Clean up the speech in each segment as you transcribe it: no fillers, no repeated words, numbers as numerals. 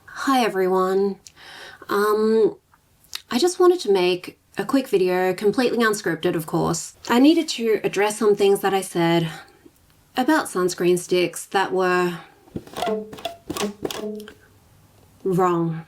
Hi everyone. I just wanted to make a quick video, completely unscripted of course. I needed to address some things that I said about sunscreen sticks that were wrong.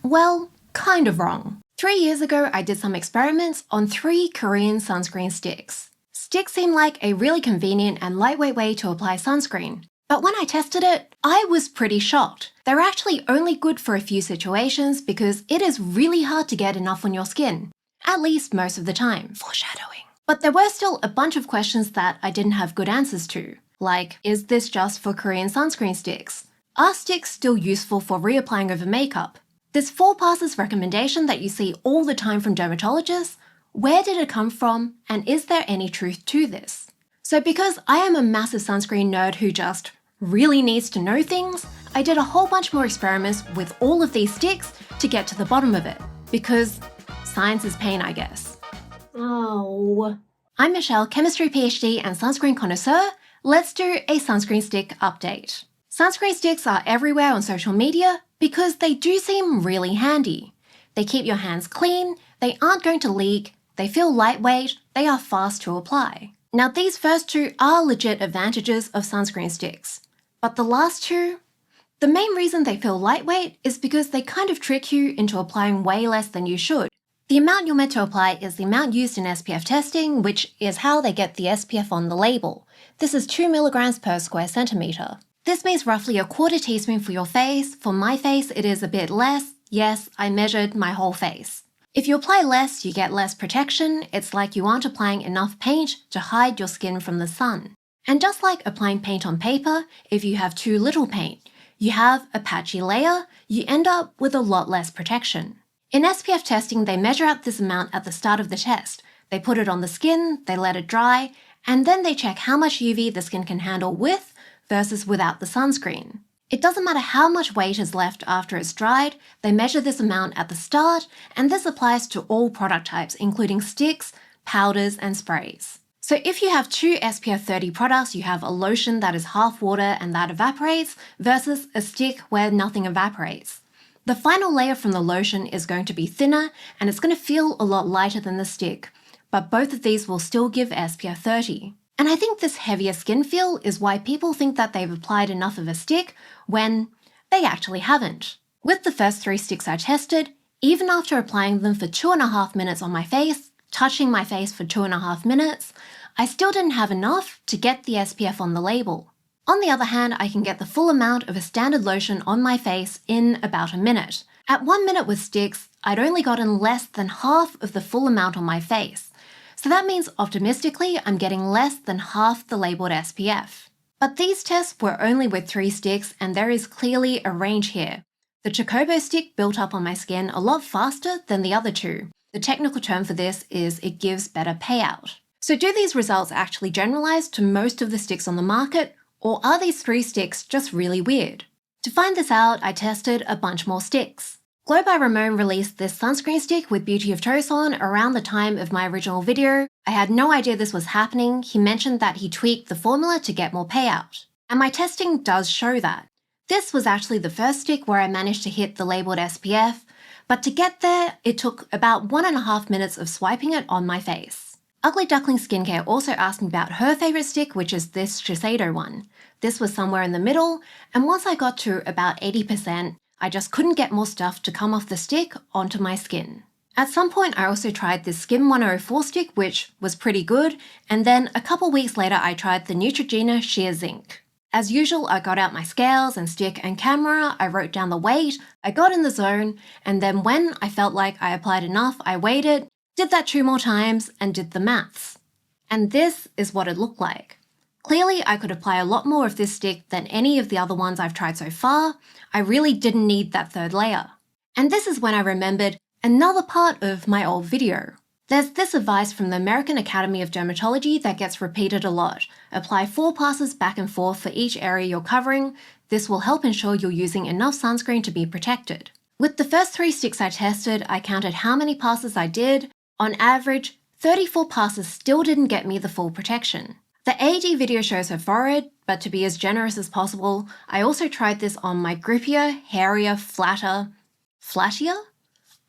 Well, kind of wrong. 3 years ago, I did some experiments on 3 Korean sunscreen sticks. Sticks seem like a really convenient and lightweight way to apply sunscreen. But when I tested it, I was pretty shocked. They're actually only good for a few situations because it is really hard to get enough on your skin. At least most of the time. Foreshadowing. But there were still a bunch of questions that I didn't have good answers to. Like, is this just for Korean sunscreen sticks? Are sticks still useful for reapplying over makeup? This 4 passes recommendation that you see all the time from dermatologists, where did it come from, and is there any truth to this? So because I am a massive sunscreen nerd who just really needs to know things, I did a whole bunch more experiments with all of these sticks to get to the bottom of it. Because science is pain, I guess. Oh. I'm Michelle, chemistry PhD and sunscreen connoisseur. Let's do a sunscreen stick update. Sunscreen sticks are everywhere on social media because they do seem really handy. They keep your hands clean, they aren't going to leak, they feel lightweight, they are fast to apply. Now these first 2 are legit advantages of sunscreen sticks. But the last 2, the main reason they feel lightweight is because they kind of trick you into applying way less than you should. The amount you're meant to apply is the amount used in SPF testing, which is how they get the SPF on the label. This is 2 milligrams per square centimeter. This means roughly a 1/4 teaspoon for your face. For my face, it is a bit less. Yes, I measured my whole face. If you apply less, you get less protection. It's like you aren't applying enough paint to hide your skin from the sun. And just like applying paint on paper, if you have too little paint, you have a patchy layer, you end up with a lot less protection. In SPF testing, they measure out this amount at the start of the test. They put it on the skin, they let it dry, and then they check how much UV the skin can handle with versus without the sunscreen. It doesn't matter how much weight is left after it's dried, they measure this amount at the start, and this applies to all product types, including sticks, powders, and sprays. So if you have 2 SPF 30 products, you have a lotion that is half water and that evaporates, versus a stick where nothing evaporates. The final layer from the lotion is going to be thinner, and it's going to feel a lot lighter than the stick, but both of these will still give SPF 30. And I think this heavier skin feel is why people think that they've applied enough of a stick when they actually haven't. With the first 3 sticks I tested, even after applying them for 2.5 minutes on my face, touching my face for 2.5 minutes, I still didn't have enough to get the SPF on the label. On the other hand, I can get the full amount of a standard lotion on my face in about a minute. At 1 minute with sticks, I'd only gotten less than half of the full amount on my face. So that means optimistically, I'm getting less than half the labeled SPF. But these tests were only with 3 sticks, and there is clearly a range here. The Chocobo stick built up on my skin a lot faster than the other 2. The technical term for this is it gives better payout. So do these results actually generalize to most of the sticks on the market, or are these 3 sticks just really weird? To find this out, I tested a bunch more sticks. Glow by Ramon released this sunscreen stick with Beauty of Toson around the time of my original video. I had no idea this was happening. He mentioned that he tweaked the formula to get more payout. And my testing does show that. This was actually the first stick where I managed to hit the labeled SPF, but to get there, it took about 1.5 minutes of swiping it on my face. Ugly Duckling Skincare also asked me about her favourite stick, which is this Shiseido one. This was somewhere in the middle, and once I got to about 80%, I just couldn't get more stuff to come off the stick onto my skin. At some point, I also tried this Skim 104 stick, which was pretty good, and then a couple weeks later, I tried the Neutrogena Sheer Zinc. As usual, I got out my scales and stick and camera, I wrote down the weight, I got in the zone, and then when I felt like I applied enough, I weighed it, did that 2 more times, and did the maths. And this is what it looked like. Clearly, I could apply a lot more of this stick than any of the other ones I've tried so far. I really didn't need that 3rd layer. And this is when I remembered another part of my old video. There's this advice from the American Academy of Dermatology that gets repeated a lot. Apply 4 passes back and forth for each area you're covering. This will help ensure you're using enough sunscreen to be protected. With the first 3 sticks I tested, I counted how many passes I did. On average, 34 passes still didn't get me the full protection. The AD video shows her forehead, but to be as generous as possible, I also tried this on my grippier, hairier, flattier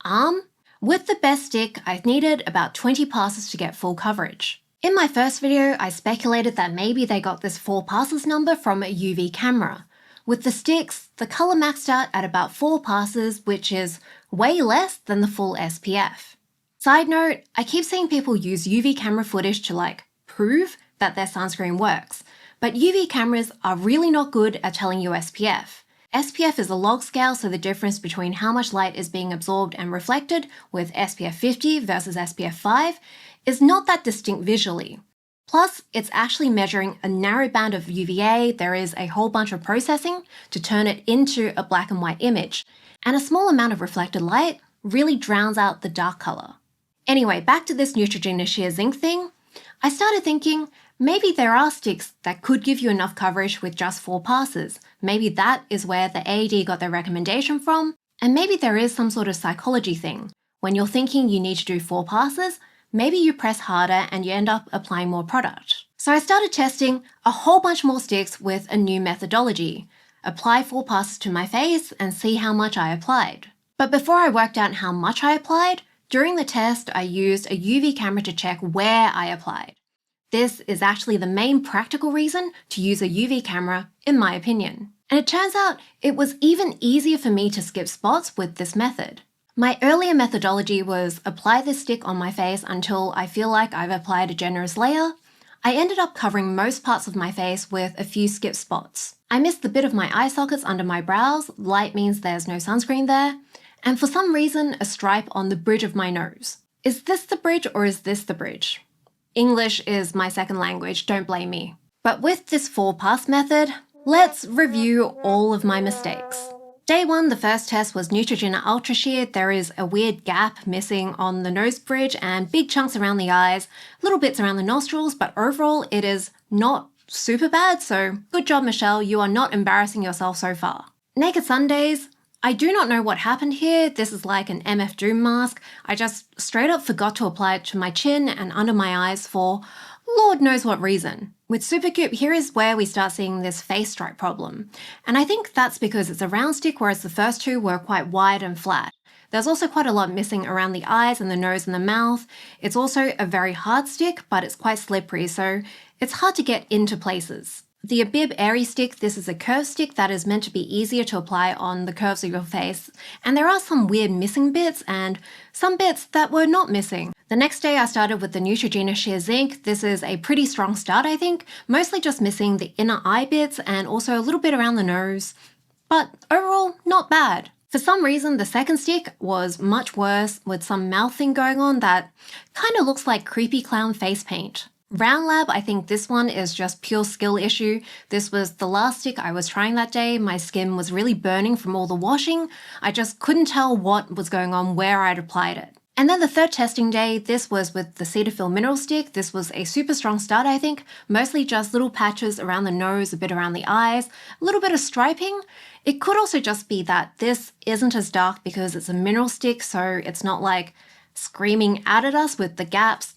arm. With the best stick, I needed about 20 passes to get full coverage. In my first video, I speculated that maybe they got this 4 passes number from a UV camera. With the sticks, the color maxed out at about 4 passes, which is way less than the full SPF. Side note, I keep seeing people use UV camera footage to prove that their sunscreen works, but UV cameras are really not good at telling you SPF. SPF is a log scale, so the difference between how much light is being absorbed and reflected with SPF 50 versus SPF 5 is not that distinct visually. Plus, it's actually measuring a narrow band of UVA. There is a whole bunch of processing to turn it into a black and white image, and a small amount of reflected light really drowns out the dark color. Anyway, back to this Neutrogena sheer zinc thing. I started thinking, maybe there are sticks that could give you enough coverage with just 4 passes. Maybe that is where the AD got their recommendation from, and maybe there is some sort of psychology thing. When you're thinking you need to do 4 passes, maybe you press harder and you end up applying more product. So I started testing a whole bunch more sticks with a new methodology. Apply 4 passes to my face and see how much I applied. But before I worked out how much I applied, during the test I used a UV camera to check where I applied. This is actually the main practical reason to use a UV camera, in my opinion. And it turns out it was even easier for me to skip spots with this method. My earlier methodology was apply this stick on my face until I feel like I've applied a generous layer. I ended up covering most parts of my face with a few skip spots. I missed the bit of my eye sockets under my brows. Light means there's no sunscreen there. And for some reason, a stripe on the bridge of my nose. Is this the bridge or is this the bridge? English is my second language, don't blame me. But with this 4-pass method, let's review all of my mistakes. Day 1, the first test was Neutrogena Ultra Sheer. There is a weird gap missing on the nose bridge and big chunks around the eyes, little bits around the nostrils, but overall it is not super bad, so good job, Michelle, you are not embarrassing yourself so far. Naked Sundays, I do not know what happened here. This is like an MF Doom mask. I just straight up forgot to apply it to my chin and under my eyes for Lord knows what reason. With Supergoop, here is where we start seeing this face stripe problem. And I think that's because it's a round stick, whereas the first 2 were quite wide and flat. There's also quite a lot missing around the eyes and the nose and the mouth. It's also a very hard stick, but it's quite slippery, so it's hard to get into places. The Abib Airy stick, this is a curved stick that is meant to be easier to apply on the curves of your face, and there are some weird missing bits and some bits that were not missing. The next day I started with the Neutrogena Sheer Zinc. This is a pretty strong start, I think, mostly just missing the inner eye bits and also a little bit around the nose, but overall not bad. For some reason, the second stick was much worse with some mouth thing going on that kind of looks like creepy clown face paint. Round Lab, I think this one is just pure skill issue. This was the last stick I was trying that day. My skin was really burning from all the washing. I just couldn't tell what was going on where I'd applied it. And then the third testing day, this was with the Cetaphil Mineral Stick. This was a super strong start, I think. Mostly just little patches around the nose, a bit around the eyes, a little bit of striping. It could also just be that this isn't as dark because it's a mineral stick, so it's not like screaming out at us with the gaps.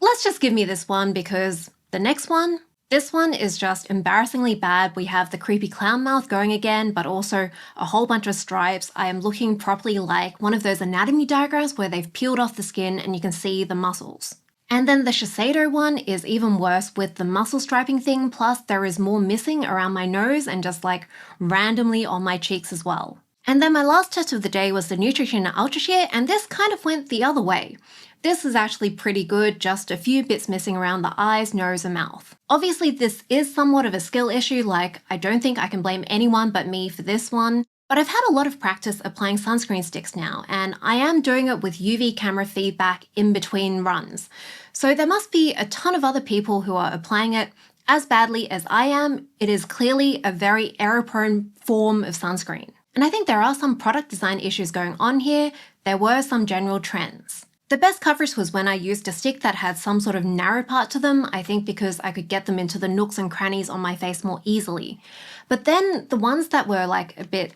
Let's just give me this one because the next one, this one is just embarrassingly bad. We have the creepy clown mouth going again, but also a whole bunch of stripes. I am looking properly like one of those anatomy diagrams where they've peeled off the skin and you can see the muscles. And then the Shiseido one is even worse with the muscle striping thing, plus there is more missing around my nose and just like randomly on my cheeks as well. And then my last test of the day was the Neutrogena Ultra Sheer, and this kind of went the other way. This is actually pretty good, just a few bits missing around the eyes, nose, and mouth. Obviously, this is somewhat of a skill issue, like I don't think I can blame anyone but me for this one, but I've had a lot of practice applying sunscreen sticks now, and I am doing it with UV camera feedback in between runs. So there must be a ton of other people who are applying it as badly as I am. It is clearly a very error-prone form of sunscreen. And I think there are some product design issues going on here. There were some general trends. The best coverage was when I used a stick that had some sort of narrow part to them, I think because I could get them into the nooks and crannies on my face more easily. But then the ones that were like a bit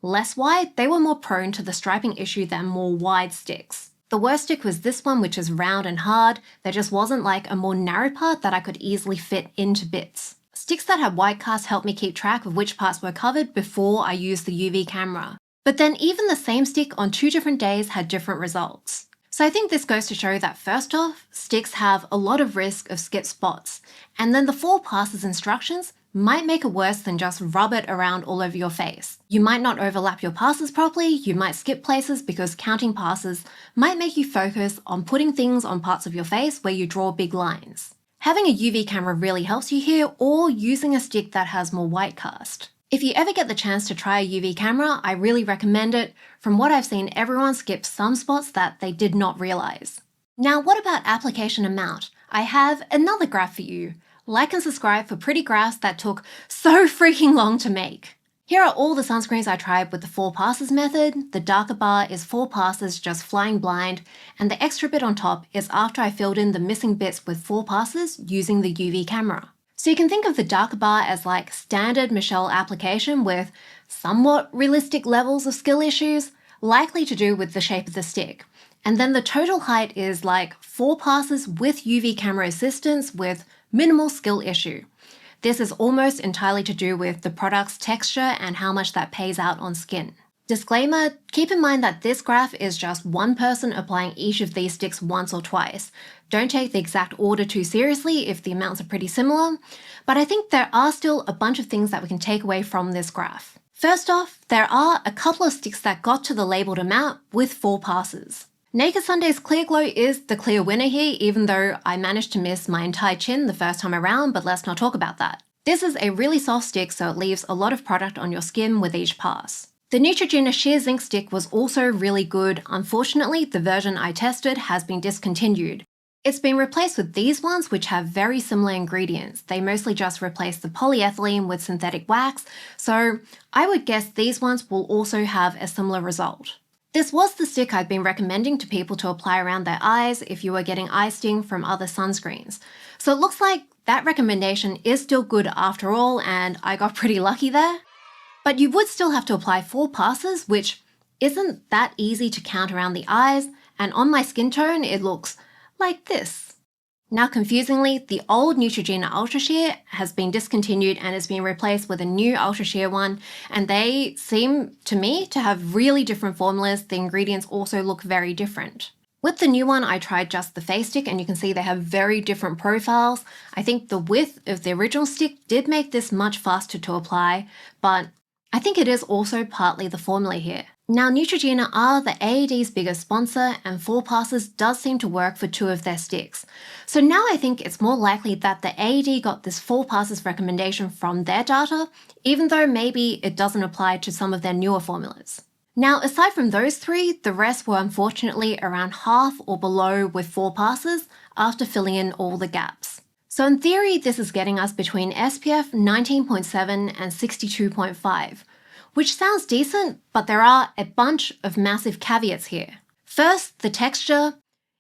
less wide, they were more prone to the striping issue than more wide sticks. The worst stick was this one, which is round and hard. There just wasn't like a more narrow part that I could easily fit into bits. Sticks that had white cast helped me keep track of which parts were covered before I used the UV camera. But then even the same stick on 2 different days had different results. So I think this goes to show that first off, sticks have a lot of risk of skip spots, and then the 4 passes instructions might make it worse than just rub it around all over your face. You might not overlap your passes properly, you might skip places because counting passes might make you focus on putting things on parts of your face where you draw big lines. Having a UV camera really helps you here, or using a stick that has more white cast. If you ever get the chance to try a UV camera, I really recommend it. From what I've seen, everyone skips some spots that they did not realize. Now, what about application amount? I have another graph for you. Like and subscribe for pretty graphs that took so freaking long to make. Here are all the sunscreens I tried with the 4 passes method. The darker bar is 4 passes just flying blind, and the extra bit on top is after I filled in the missing bits with 4 passes using the UV camera. So you can think of the darker bar as like standard Michelle application with somewhat realistic levels of skill issues, likely to do with the shape of the stick. And then the total height is like 4 passes with UV camera assistance with minimal skill issue. This is almost entirely to do with the product's texture and how much that pays out on skin. Disclaimer, keep in mind that this graph is just one person applying each of these sticks once or twice. Don't take the exact order too seriously if the amounts are pretty similar, but I think there are still a bunch of things that we can take away from this graph. First off, there are a couple of sticks that got to the labeled amount with 4 passes. Naked Sunday's Clear Glow is the clear winner here, even though I managed to miss my entire chin the first time around, but let's not talk about that. This is a really soft stick, so it leaves a lot of product on your skin with each pass. The Neutrogena Sheer Zinc stick was also really good. Unfortunately, the version I tested has been discontinued. It's been replaced with these ones, which have very similar ingredients. They mostly just replace the polyethylene with synthetic wax, so I would guess these ones will also have a similar result. This was the stick I've been recommending to people to apply around their eyes if you were getting eye sting from other sunscreens. So it looks like that recommendation is still good after all, and I got pretty lucky there. But you would still have to apply 4 passes, which isn't that easy to count around the eyes, and on my skin tone it looks like this. Now confusingly, the old Neutrogena Ultra Sheer has been discontinued and has been replaced with a new Ultra Sheer one, and they seem to me to have really different formulas. The ingredients also look very different. With the new one, I tried just the face stick, and you can see they have very different profiles. I think the width of the original stick did make this much faster to apply, but I think it is also partly the formula here. Now, Neutrogena are the AED's biggest sponsor, and 4 passes does seem to work for 2 of their sticks. So now I think it's more likely that the AED got this 4 passes recommendation from their data, even though maybe it doesn't apply to some of their newer formulas. Now, aside from those 3, the rest were unfortunately around half or below with 4 passes after filling in all the gaps. So in theory, this is getting us between SPF 19.7 and 62.5. Which sounds decent, but there are a bunch of massive caveats here. First, the texture.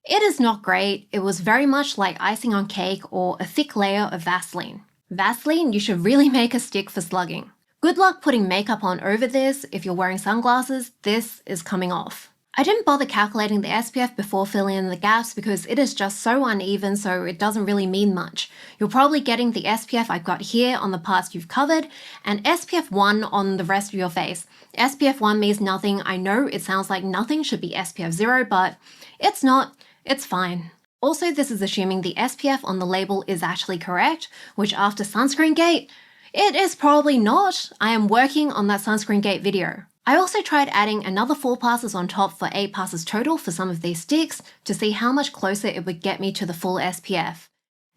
It is not great. It was very much like icing on cake or a thick layer of Vaseline. Vaseline, you should really make a stick for slugging. Good luck putting makeup on over this. If you're wearing sunglasses, this is coming off. I didn't bother calculating the SPF before filling in the gaps because it is just so uneven, so it doesn't really mean much. You're probably getting the SPF I've got here on the parts you've covered, and SPF 1 on the rest of your face. SPF 1 means nothing. I know it sounds like nothing should be SPF 0, but it's not. It's fine. Also, this is assuming the SPF on the label is actually correct, which after Sunscreen Gate, it is probably not. I am working on that Sunscreen Gate video. I also tried adding another 4 passes on top for 8 passes total for some of these sticks to see how much closer it would get me to the full SPF.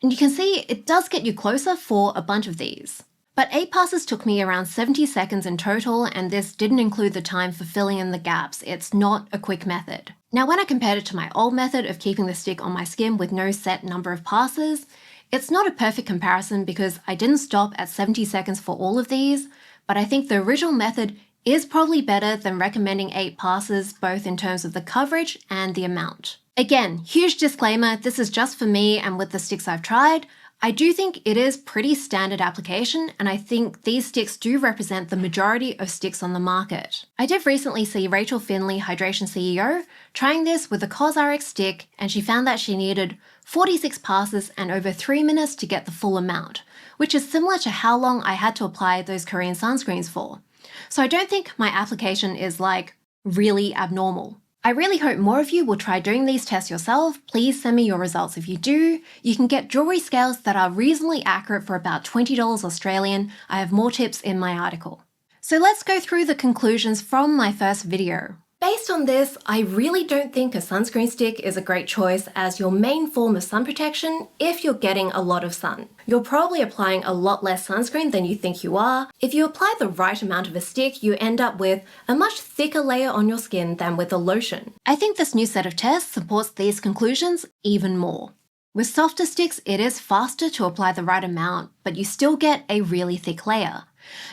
And you can see it does get you closer for a bunch of these. But 8 passes took me around 70 seconds in total, and this didn't include the time for filling in the gaps. It's not a quick method. Now, when I compared it to my old method of keeping the stick on my skin with no set number of passes, it's not a perfect comparison because I didn't stop at 70 seconds for all of these, but I think the original method is probably better than recommending 8 passes, both in terms of the coverage and the amount. Again, huge disclaimer, this is just for me and with the sticks I've tried. I do think it is pretty standard application, and I think these sticks do represent the majority of sticks on the market. I did recently see Rachel Finley, Hydration CEO, trying this with a CosRx stick, and she found that she needed 46 passes and over 3 minutes to get the full amount, which is similar to how long I had to apply those Korean sunscreens for. So I don't think my application is like really abnormal. I really hope more of you will try doing these tests yourself. Please send me your results if you do. You can get jewelry scales that are reasonably accurate for about $20 Australian. I have more tips in my article. So let's go through the conclusions from my first video. Based on this, I really don't think a sunscreen stick is a great choice as your main form of sun protection if you're getting a lot of sun. You're probably applying a lot less sunscreen than you think you are. If you apply the right amount of a stick, you end up with a much thicker layer on your skin than with a lotion. I think this new set of tests supports these conclusions even more. With softer sticks, it is faster to apply the right amount, but you still get a really thick layer.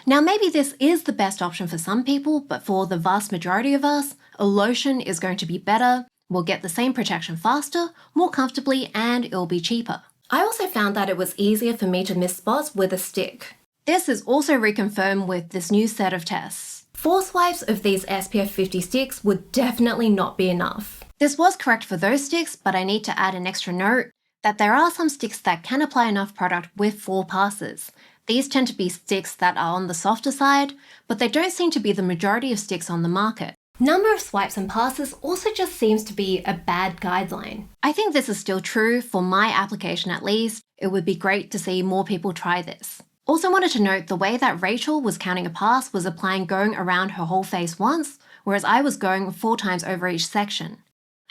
Now, maybe this is the best option for some people, but for the vast majority of us, a lotion is going to be better. We'll get the same protection faster, more comfortably, and it'll be cheaper. I also found that it was easier for me to miss spots with a stick. This is also reconfirmed with this new set of tests. 4 swipes of these SPF 50 sticks would definitely not be enough. This was correct for those sticks, but I need to add an extra note that there are some sticks that can apply enough product with 4 passes. These tend to be sticks that are on the softer side, but they don't seem to be the majority of sticks on the market. Number of swipes and passes also just seems to be a bad guideline. I think this is still true for my application at least. It would be great to see more people try this. Also wanted to note the way that Rachel was counting a pass was applying going around her whole face once, whereas I was going 4 times over each section.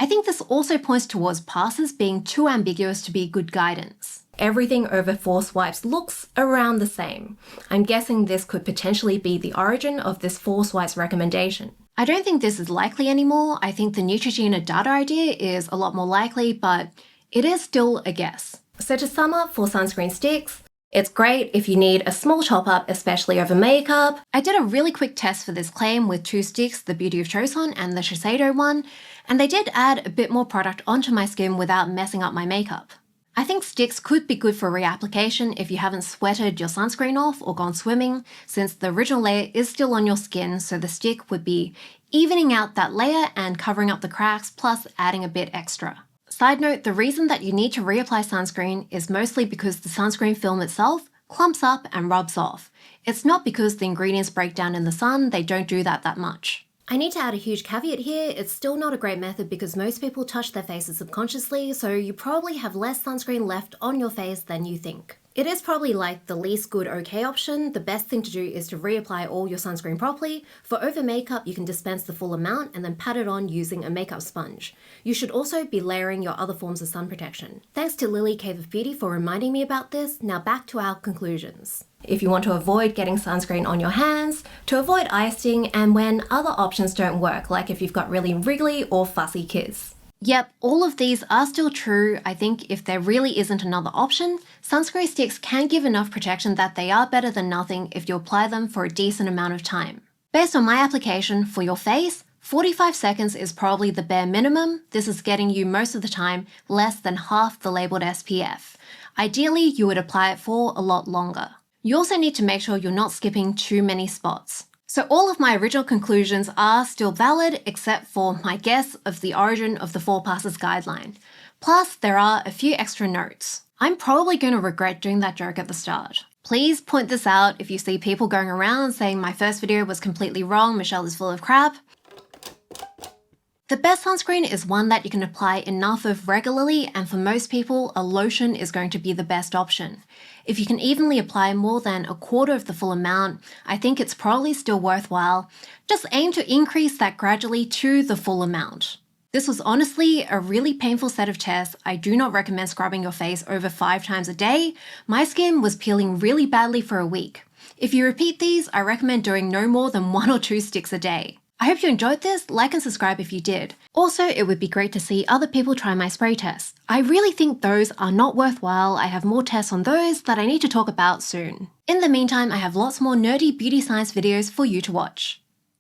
I think this also points towards passes being too ambiguous to be good guidance. Everything over 4 swipes looks around the same. I'm guessing this could potentially be the origin of this 4 swipes recommendation. I don't think this is likely anymore. I think the Neutrogena data idea is a lot more likely, but it is still a guess. So to sum up for sunscreen sticks, it's great if you need a small top up, especially over makeup. I did a really quick test for this claim with 2 sticks, the Beauty of Choson and the Shiseido one, and they did add a bit more product onto my skin without messing up my makeup. I think sticks could be good for reapplication if you haven't sweated your sunscreen off or gone swimming, since the original layer is still on your skin, so the stick would be evening out that layer and covering up the cracks, plus adding a bit extra. Side note, the reason that you need to reapply sunscreen is mostly because the sunscreen film itself clumps up and rubs off. It's not because the ingredients break down in the sun, they don't do that much. I need to add a huge caveat here, it's still not a great method because most people touch their faces subconsciously, so you probably have less sunscreen left on your face than you think. It is probably like the least good okay option. The best thing to do is to reapply all your sunscreen properly. For over makeup, you can dispense the full amount and then pat it on using a makeup sponge. You should also be layering your other forms of sun protection. Thanks to Lily Cave of Beauty for reminding me about this. Now back to our conclusions. If you want to avoid getting sunscreen on your hands, to avoid icing, and when other options don't work, like if you've got really wriggly or fussy kids. Yep, all of these are still true. I think if there really isn't another option, sunscreen sticks can give enough protection that they are better than nothing if you apply them for a decent amount of time. Based on my application, for your face, 45 seconds is probably the bare minimum. This is getting you most of the time less than half the labeled SPF. Ideally, you would apply it for a lot longer. You also need to make sure you're not skipping too many spots. So all of my original conclusions are still valid except for my guess of the origin of the 4 passes guideline. Plus, there are a few extra notes. I'm probably going to regret doing that joke at the start. Please point this out if you see people going around saying my first video was completely wrong, Michelle is full of crap. The best sunscreen is one that you can apply enough of regularly, and for most people, a lotion is going to be the best option. If you can evenly apply more than a quarter of the full amount, I think it's probably still worthwhile. Just aim to increase that gradually to the full amount. This was honestly a really painful set of tests. I do not recommend scrubbing your face over 5 times a day. My skin was peeling really badly for a week. If you repeat these, I recommend doing no more than 1 or 2 sticks a day. I hope you enjoyed this. Like and subscribe if you did. Also, it would be great to see other people try my spray tests. I really think those are not worthwhile. I have more tests on those that I need to talk about soon. In the meantime, I have lots more nerdy beauty science videos for you to watch.